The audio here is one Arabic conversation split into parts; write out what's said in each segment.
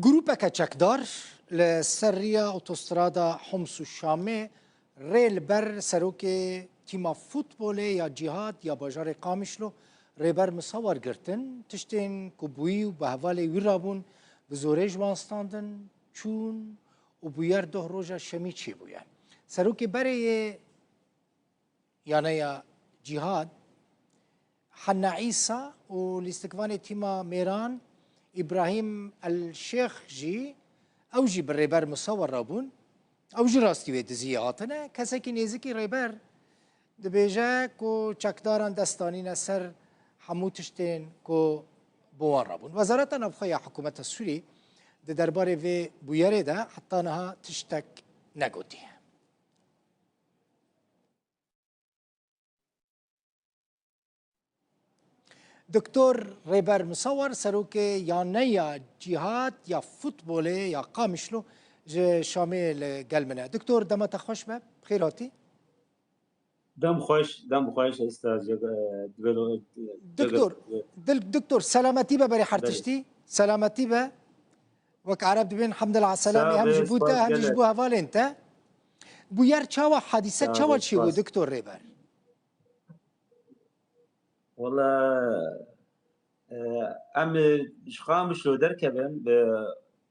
جروبك چکدار لسریا اوتوسترادا حمص و شامه ریل بر سروک تیما فوتبول یا جهاد یا باجار قامشلو ریبر مصور گرتن تشتین کبوی و به حوالی ویرابون بزوره جوانستاندن چون و بویر ده روژا شمی چی بوین سروک بره یعنی یا جهاد حنا عیسى والاستكفاني تيما ميران ابراهيم الشيخ جي اوجي بالريبر مصور رابون اوجي راستي ويد زياتنا كساكي نيزكي ريبر دبيجا كو چكداران دستانين سر حموتشتين كو بوان رابون وزارة نفخية حكومة السوري ده درباري في بويري ده حتى انها تشتك نقودي دكتور ريبر مصور سروكي يا نيا جهاد يا فوتبولي يا قامشلو شامل قلمنا دكتور دمت خوش به بخيراتي دم خوش استاذ دكتور سلامتي بري حرتشتي سلامتي وك عرب بين الحمد لله على السلامه هم جبوتها هم جبوها فالنتا بوير تشاوا حادثه تشاوا شي دكتور ريبر والله ام شخامش لو دركبن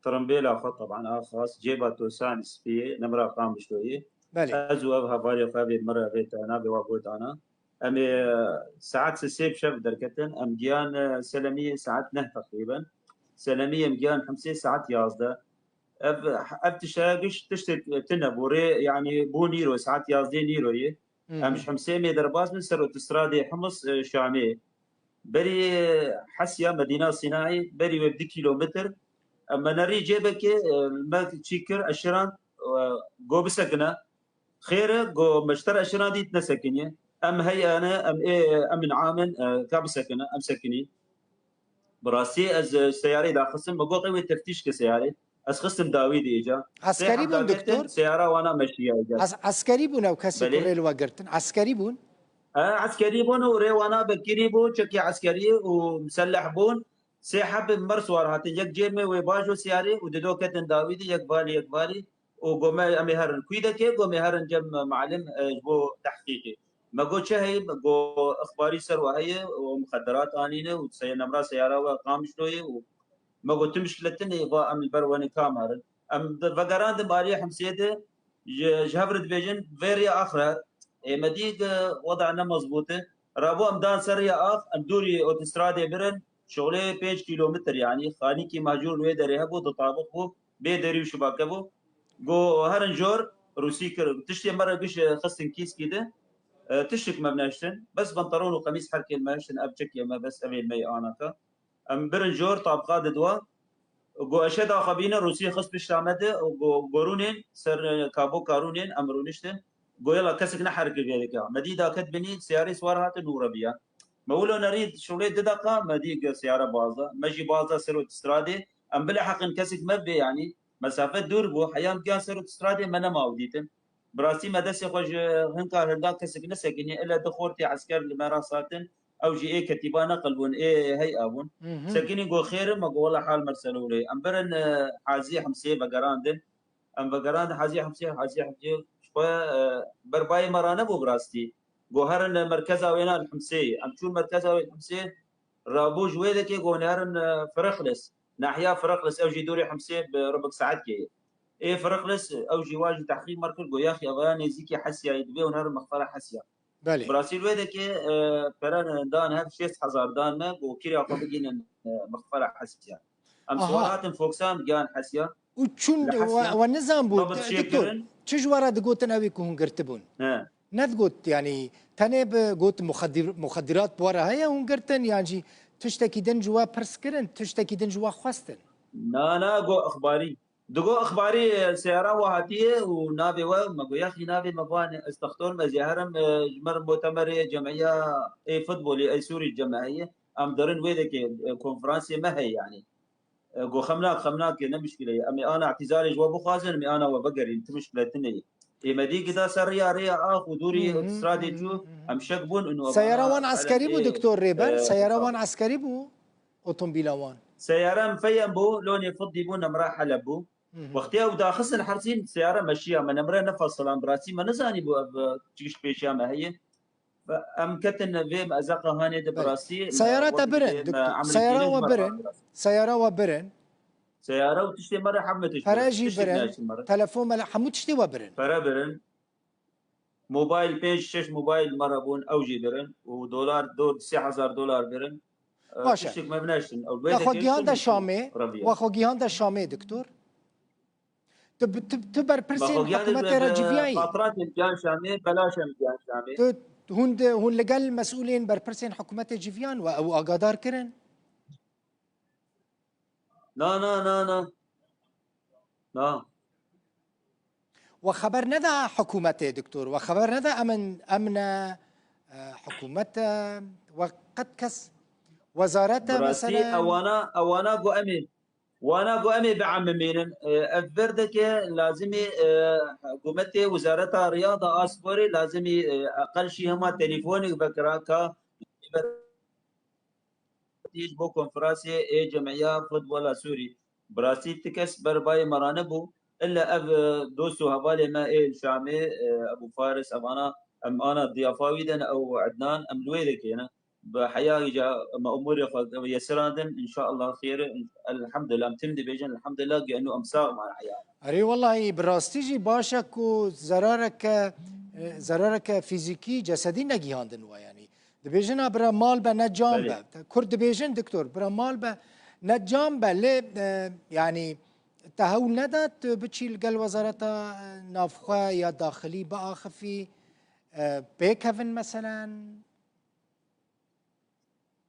بترمبيلا خط طبعا خاص جيبا توسان سبي نمره خامش لو ازو ابها فالي خابي مره بيت انا بواقوت انا ام ساعات سيب شف دركتن ام جيان سلميه ساعات نه تقريبا سلميه مجيان 5 ساعات يازده اب تشاقش تشتت تنبوري يعني بو نيرو ساعات يازدي نيرو امش 5 درباز من سر اوتوسترادي حمص شامي بري حسيا مدينه صناعي بري وبدي كيلومتر اما نري جيبك ما تشيكر اشران جو بسكنه خير جو مشترى اشران دي تنسكني ام هي انا ام ايه ام عامن كاب سكنه ام سكني براسي از سياري دا خصم بقول قوي تفتيش كسياري از خصم داويدي اجا عسكري بون دكتور سياره وانا ماشيه اجا عسكري بون او كاسي كوريل وقرتن عسكري بون عسكري بون وريوانا بكيري بون شكي عسكري ومسلح بون سيحب مرسوار هاتن يك جيمي ويباجو سياري وددو كتن داويدي يك بالي وقوما امي هرن كويدكي قومي هرن جم معلم بو تحقيقي ما قلت شهي قو اخباري سر وهي ومخدرات انينه وسي نمره سياره وقامشلوي وما قلت مشكلتني يبغى ام البروني كامر ام فقران مالي حمسيده جهبرد بيجن فيريا اخرى مديق وضعنا مضبوطه رابو امدان سريا اخ امدوري اوتوسترادي برن شغله 5 كيلومتر يعني خاني كي ماجور ويدري هبو تطابق بو بيدري وشباكبو جو هرن جور روسي كر تشتي مره بيش خصن كيس كده تشك ما بناشتن بس بنطلون وقميص حركي الماشن ابجك ما بس ابي المي اناكا ام برن جور طابقات دوا جو اشد خبينا روسي خص بشامده وجو قرونين سر كابو قارونين امرونشتن جو يلا كسك نحرك بيدك مديدا كتبني سياري سوارات نوربيا مولو نريد شغلي دقه مديق سياره بازه مجي بازه سروت استرادي ام بلا حق كسك مبي يعني مسافه دور بو حيام كان سروت استرادي ما ماوديتن براسي مدسي خوش هنكار هندا كسك نسكني الا دخورتي عسكر المراساتن او جي اي كتيبه نقلبون اي هي ابون سكني جو خير ما جو والله حال مرسلولي ام برن حازي حمسي بقراندن ام بقراند حازي حمسي شويه برباي مرانه بو براستي جوهرن مركزها وين الحمسيه ام شو مركزها وين الحمسيه رابو جويدك جونهرن فرخلس ناحيه فرخلس او جي دوري حمسيه بربع ساعات كي ايه فرخلس او جي واجي تحقيق مركز جو يا اخي اغاني زيكي حسيا يدبي ونهر مخفره حسيا براسيل ويدك فران دان هف 6000 دان ما وكيري اخو بجين مخفره حسيا ام سوارات فوكسان جان حسيا وشون والنظام بود دكتور تشجورا دقوتن اوي كون قرتبون نذقوت يعني تنب قوت مخدرات بورا هيا هونقرتن يعني تشتكي دن جوا برسكرن تشتكي دن جوا خواستن نا جو اخباري دقو اخباري سياره وهاتيه ونابي وما يا اخي نابي مبان استخدم مزيهرم جمر مؤتمر جمعيه اي فوتبولي اي سوري الجماعيه ام درن ويدك كونفرنسي ما هي يعني جو خمناك مشكله امي انا اعتذاري جوا بخازن امي انا وبقري انت مشكلتني مدي كذا سريع ريا اخ ودوري استرادي شو ام شكبون انه سياره وان عسكري بو دكتور ريبر سياره وان عسكري بو اوتومبيلا وان سياره مفيم بو لوني فضي بو نمره حلب بو وقتها وداخسن حرسين سياره مشيه من نمره نفصل براسي ما نزاني بو تشيش بيشا ما هي ام كتن فيم ازقه هاني براسي سيارات برن دكتور، سياره وبرن، سياره وبرن، سياره وتشتي مره حمتش فراجي برن، تلفون ملا حمود تشتي وبرن، فرا برن موبايل بيج شش موبايل مره بون اوجي برن ودولار دور 3000 دولار برن باشا تشتك ما بناشن او واخو جيهان دا شامي، واخو جيهان دا شامي دكتور تبر برسين حكومة رجيفياي فترات امتحان شامي بلاش امتحان شامي هون لقال مسؤولين بر برسين حكومة جيفيان او اقادار كرن لا لا لا لا لا وخبر ندى حكومته دكتور وخبر ندى امن حكومة وقد كس وزارته مثلا اوانا قو امي وانا قو امي بعممين افردك لازمي حكومتي وزارة رياضة اسبوري لازمي اقل شيء هما تليفونك بكراكا تيج بو كونفرانسي اي جمعيه فوتبول سوري براسي تكس برباي مرانبو الا اب دوسو هبالي ما اي شامي ابو فارس ام انا ضيافاوي او عدنان ام لويدك هنا بحياه جا امور يسراندن ان شاء الله خير الحمد لله تمدي بيجن الحمد لله لانه امساء مع الحياه. اري والله براستيجي باشك زرارك فيزيكي جسدي نجيهاندن يعني دبيجنا برا مال با نجام كرد دبيجن دكتور برا مال با نجام با لي يعني تهول ندات بتشيل قال وزارة نافخة يا داخلي بآخفي بيكفن مثلا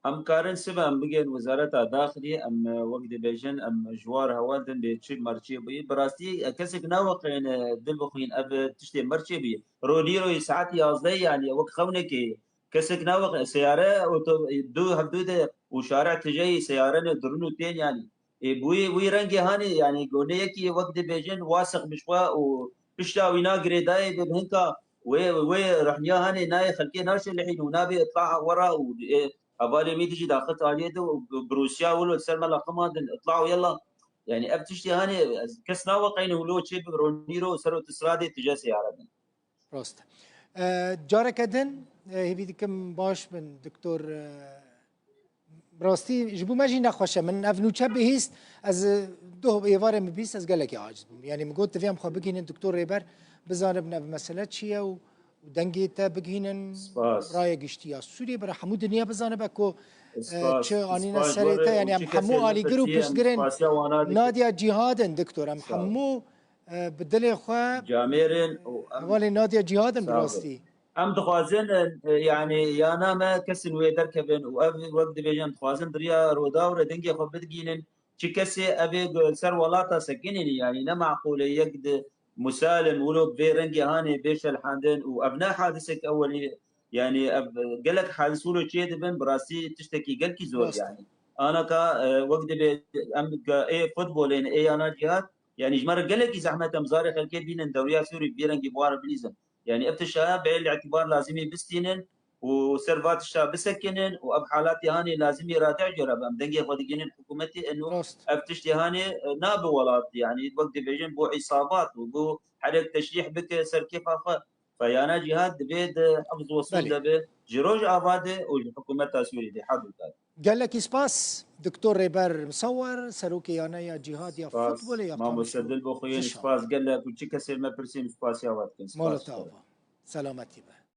ام كارن سبا ام بيجن وزارة داخلي ام وقت بيجن ام جوار هوالدن بيتشيل مرشي بي براستي كسك ناوقين دلبخين اب تشتي مرشي بي رونيرو ساعات يازدي يعني وقت خونك كسك ناوق سيارة دو هبدو وشارع تجي سيارة درنو تين يعني بوي وي رنجي هاني يعني قونيكي وقت بيجن واثق بشوا وبشتا وينا قريداي بهنكا وي رحنيا هاني ناي خلكي ناشي الحين ونابي اطلع ورا ابالي مي تجي داخل تاليته بروسيا ولو سلمى لقمه اطلعوا يلا يعني ابتشتي هاني كسنا وقين ولو تشيب رونيرو سرو تسرادي تجا سياره راست جارك ادن هيفيدكم باش من دكتور براستي جبو ماجي نخوشه من افنو تشبي هيست از دو ايفار مبيست از قال لك يا عاجز يعني مقول تفهم خو بكين الدكتور ريبر بزانبنا بمساله شيء ودنجيتا بكين راي قشتيا سوري برا حمود الدنيا بزانبكو تش انينا سريتا يعني ام حمو الي جروب بسجرين ناديه جهاد دكتور ام حمو بدل خو جاميرين اولي ناديه جهاد براستي ام دخوازن يعني يانا ما كسن ويدر كبن وقت بيجن دخوازن دريا رودا وردنجي خو بدجينن تشكسي ابي سر ولاتا سكنني يعني لا معقوله يقد مسالم ولو بيرنجي هاني بيش الحاندن وابناء حادثك اولي يعني قالك حادث ولو شيء بن براسي تشتكي قالك زور يعني انا كا وقت بي ام اي فوتبول اي انا جهات يعني جمر قالك زحمه مزاري خلكي بين دوريا سوري بيرنجي بوار بليزم يعني ابت الشباب بعين الاعتبار لازم يبستينن وسيرفات الشباب بسكنن واب حالاتي هاني لازم يرادع جرب ام دنجي خدجين حكومتي انه ابتشتي هاني ناب ولات يعني وقت بيجن بو عصابات وبو حرك تشريح بك سر كيف فيانا جهاد بيد حفظ وصول دبي جروج افاده والحكومه سوري دي حد قال لك اسباس دكتور ريبر مصور سروكي انا يا جهاد يا فوتبول يا ما مسدل بخوين اسباس قال لك وتشي كسر ما برسيم اسباس يا وقت مولوتوف سلامتي به